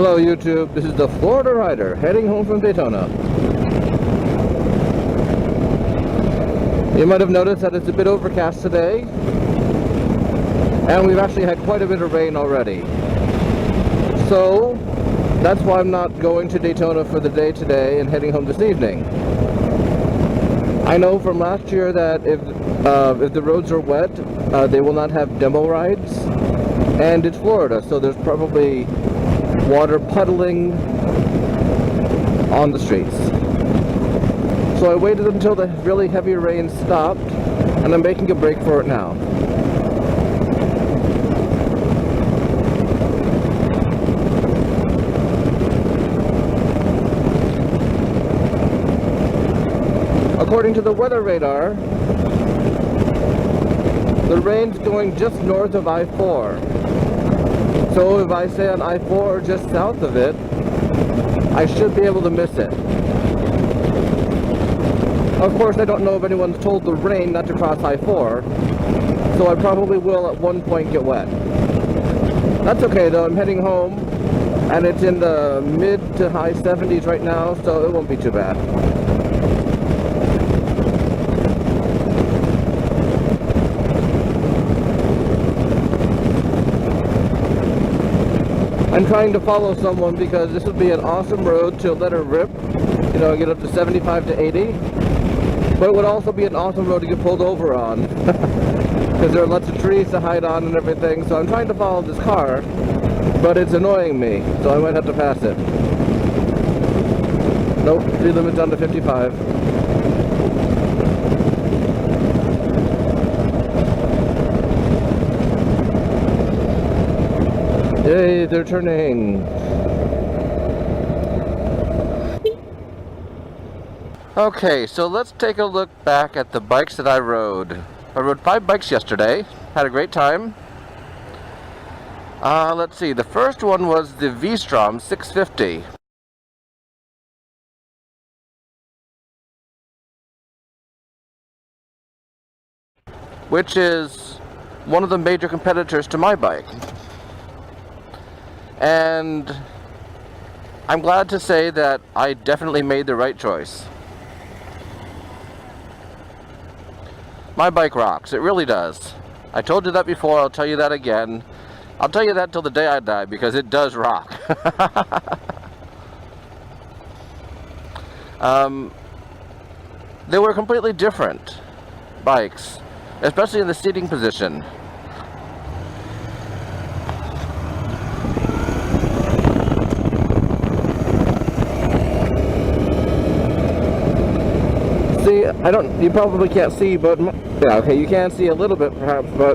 Hello YouTube, this is the Florida Rider heading home from Daytona. You might have noticed that it's a bit overcast today, and we've actually had quite a bit of rain already. So that's why I'm not going to Daytona for the day today and heading home this evening. I know from last year that if the roads are wet, they will not have demo rides, and it's Florida, so there's probably water puddling on the streets. So I waited until the really heavy rain stopped, and I'm making a break for it now. According to the weather radar, the rain's going just north of I-4. So if I stay on I-4 or just south of it, I should be able to miss it. Of course, I don't know if anyone's told the rain not to cross I-4, so I probably will at one point get wet. That's okay though, I'm heading home, and it's in the mid to high 70s right now, so it won't be too bad. I'm trying to follow someone because this would be an awesome road to let her rip, you know, get up to 75 to 80. But it would also be an awesome road to get pulled over on because there are lots of trees to hide on and everything. So I'm trying to follow this car, but it's annoying me, so I might have to pass it. Nope, speed limit's down to 55. Yay, they're turning. Okay, so let's take a look back at the bikes that I rode. I rode 5 bikes yesterday, had a great time. Let's see, the first one was the V-Strom 650. Which is one of the major competitors to my bike. And I'm glad to say that I definitely made the right choice. My bike rocks, it really does. I told you that before, I'll tell you that again. I'll tell you that till the day I die, because it does rock. They were completely different bikes, especially in the seating position. You probably can't see, but, yeah, okay, you can see a little bit perhaps, but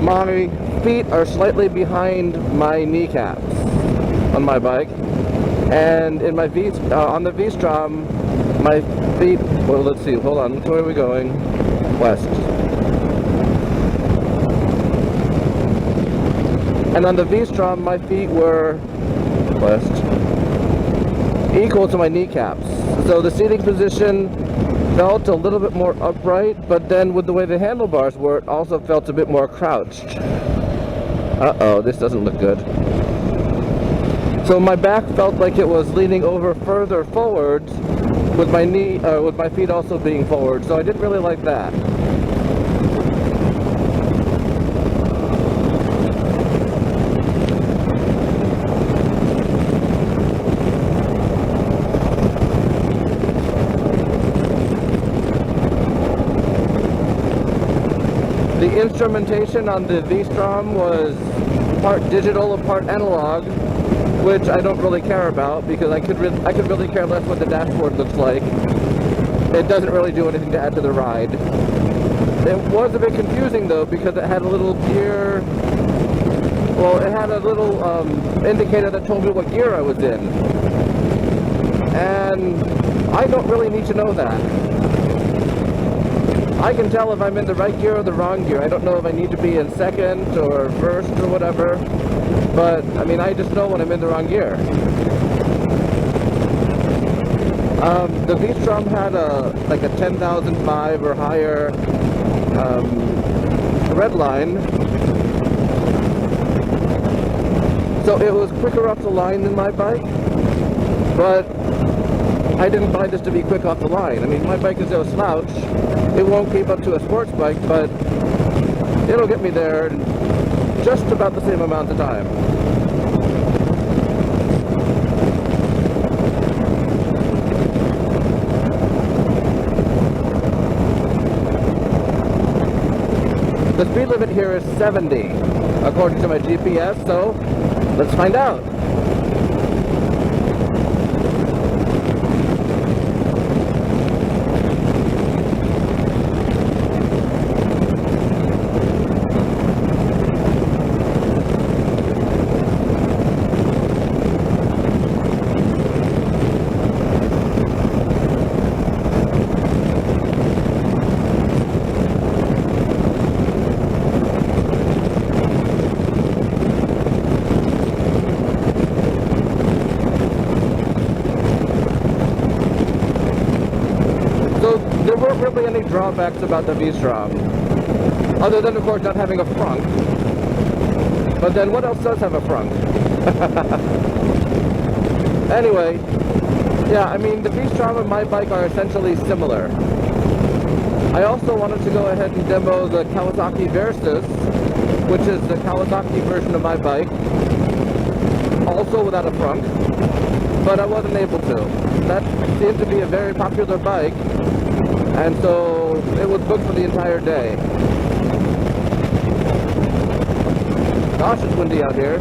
my feet are slightly behind my kneecaps on my bike, and in my on the V-Strom, my feet, well, let's see, hold on, which way are we going? West. And on the V-Strom, my feet were west, equal to my kneecaps. So the seating position felt a little bit more upright, but then with the way the handlebars were, it also felt a bit more crouched. Uh-oh, this doesn't look good. So my back felt like it was leaning over further forwards, with my feet also being forward, so I didn't really like that. The instrumentation on the V-Strom was part digital and part analog, which I don't really care about because I could really care less what the dashboard looks like. It doesn't really do anything to add to the ride. It was a bit confusing though because it had a little gear, well, it had a little indicator that told me what gear I was in. And I don't really need to know that. I can tell if I'm in the right gear or the wrong gear. I don't know if I need to be in second or first or whatever, but I mean, I just know when I'm in the wrong gear. The V-Strom had like a 10,005 or higher red line, So it was quicker off the line than my bike, but I didn't buy this to be quick off the line. I mean, my bike is no slouch. It won't keep up to a sports bike, but it'll get me there in just about the same amount of time. The speed limit here is 70, according to my GPS, so let's find out. There weren't really any drawbacks about the V-Strom, other than of course not having a frunk. But then what else does have a frunk? Anyway, yeah, I mean the V-Strom and my bike are essentially similar. I also wanted to go ahead and demo the Kawasaki Versys, which is the Kawasaki version of my bike, also without a frunk, but I wasn't able to. That seemed to be a very popular bike, and so it was booked for the entire day. Gosh, it's windy out here.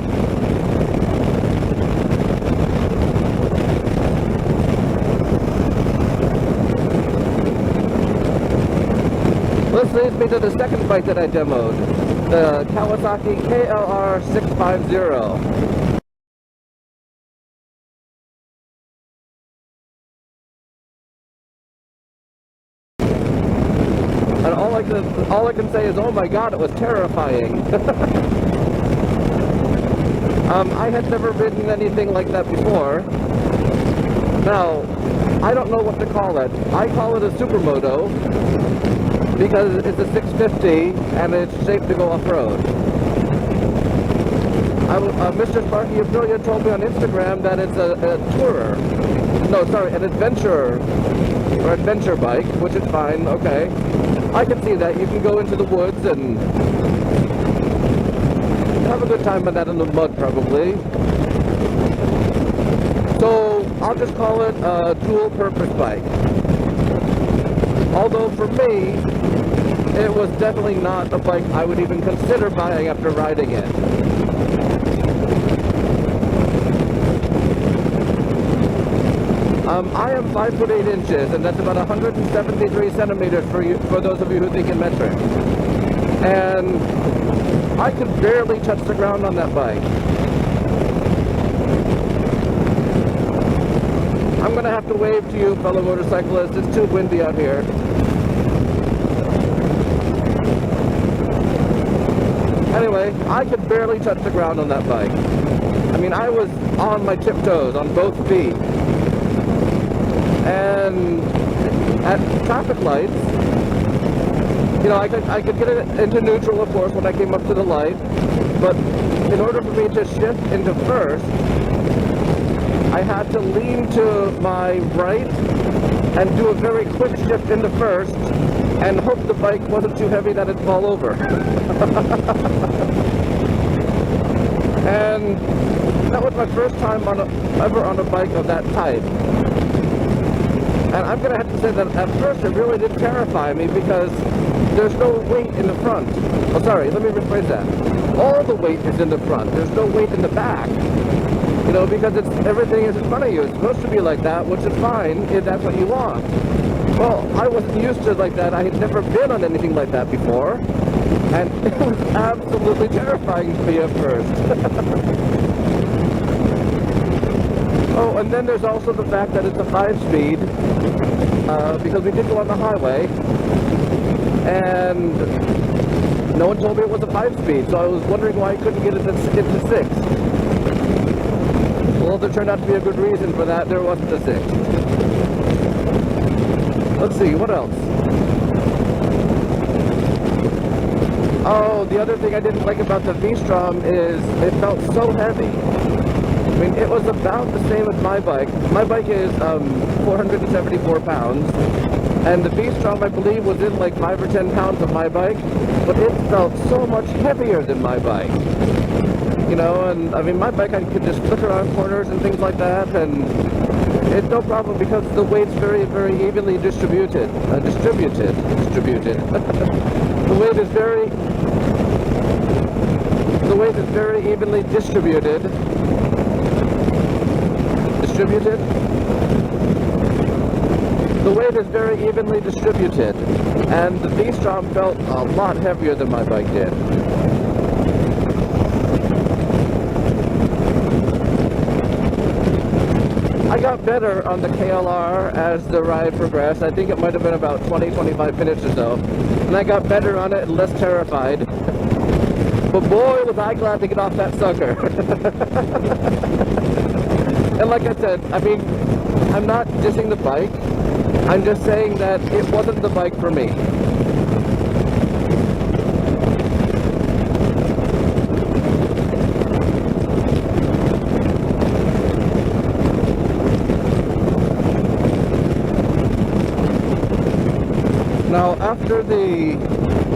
This leads me to the second bike that I demoed, the Kawasaki KLR 650. And all I can say is, oh my god, it was terrifying. I had never ridden anything like that before. Now, I don't know what to call it. I call it a supermoto because it's a 650 and it's shaped to go off-road. Mr. Sparky Aprilia told me on Instagram that it's a tourer. No, sorry, an adventurer or adventure bike, which is fine, okay. I can see that. You can go into the woods and have a good time on that in the mud, probably. So, I'll just call it a dual-purpose bike. Although, for me, it was definitely not a bike I would even consider buying after riding it. I am 5 foot 8 inches, and that's about 173 centimeters for those of you who think in metric. And I could barely touch the ground on that bike. I'm going to have to wave to you, fellow motorcyclists. It's too windy out here. Anyway, I could barely touch the ground on that bike. I mean, I was on my tiptoes on both feet. And at traffic lights, you know, I could get it into neutral, of course, when I came up to the light, but in order for me to shift into first, I had to lean to my right and do a very quick shift into first and hope the bike wasn't too heavy that it'd fall over. And that was my first time ever on a bike of that type. And I'm going to have to say that at first it really did terrify me because there's no weight in the front. Oh, sorry, let me rephrase that. All the weight is in the front. There's no weight in the back. You know, because everything is in front of you. It's supposed to be like that, which is fine if that's what you want. Well, I wasn't used to it like that. I had never been on anything like that before. And it was absolutely terrifying to me at first. Oh, and then there's also the fact that it's a 5-speed, because we did go on the highway, and no one told me it was a 5-speed, so I was wondering why I couldn't get it into 6. Well, there turned out to be a good reason for that. There wasn't a 6. Let's see, what else? Oh, the other thing I didn't like about the V-Strom is it felt so heavy. I mean, it was about the same as my bike. My bike is 474 pounds, and the V-Strom, I believe, was in like 5 or 10 pounds of my bike, but it felt so much heavier than my bike. You know, and I mean, my bike, I could just flick around corners and things like that, and it's no problem because the weight's very, very evenly distributed. Distributed. The weight is very evenly distributed. The weight is very evenly distributed, and the V-Strom felt a lot heavier than my bike did. I got better on the KLR as the ride progressed. I think it might have been about 20-25 minutes or so, and I got better on it and less terrified. But boy, was I glad to get off that sucker. And like I said, I mean, I'm not dissing the bike. I'm just saying that it wasn't the bike for me. Now, after the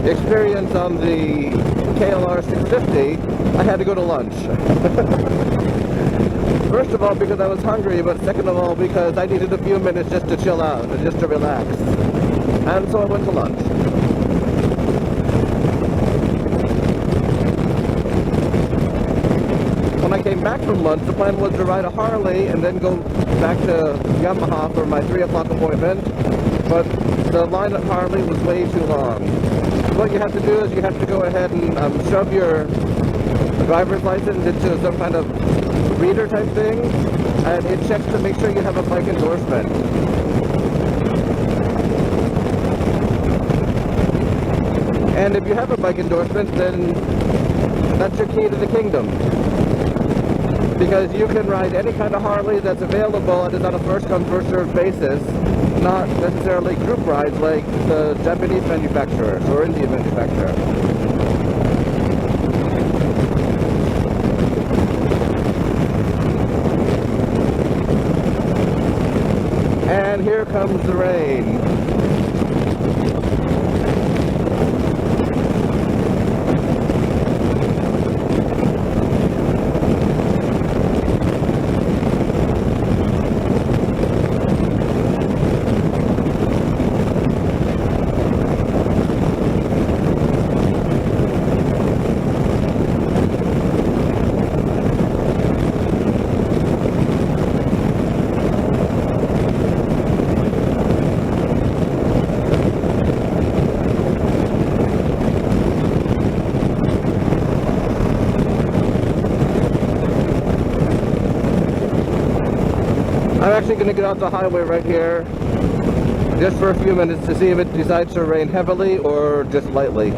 experience on the KLR 650, I had to go to lunch. First of all, because I was hungry, but second of all, because I needed a few minutes just to chill out and just to relax. And so I went to lunch. When I came back from lunch, the plan was to ride a Harley and then go back to Yamaha for my 3 o'clock appointment, but the line at Harley was way too long. What you have to do is you have to go ahead and shove your driver's license into some kind of reader type thing, and it checks to make sure you have a bike endorsement. And if you have a bike endorsement, then that's your key to the kingdom. Because you can ride any kind of Harley that's available and is on a first-come, first-served basis, not necessarily group rides like the Japanese manufacturers or Indian manufacturer. And here comes the rain. I'm actually going to get off the highway right here just for a few minutes to see if it decides to rain heavily or just lightly.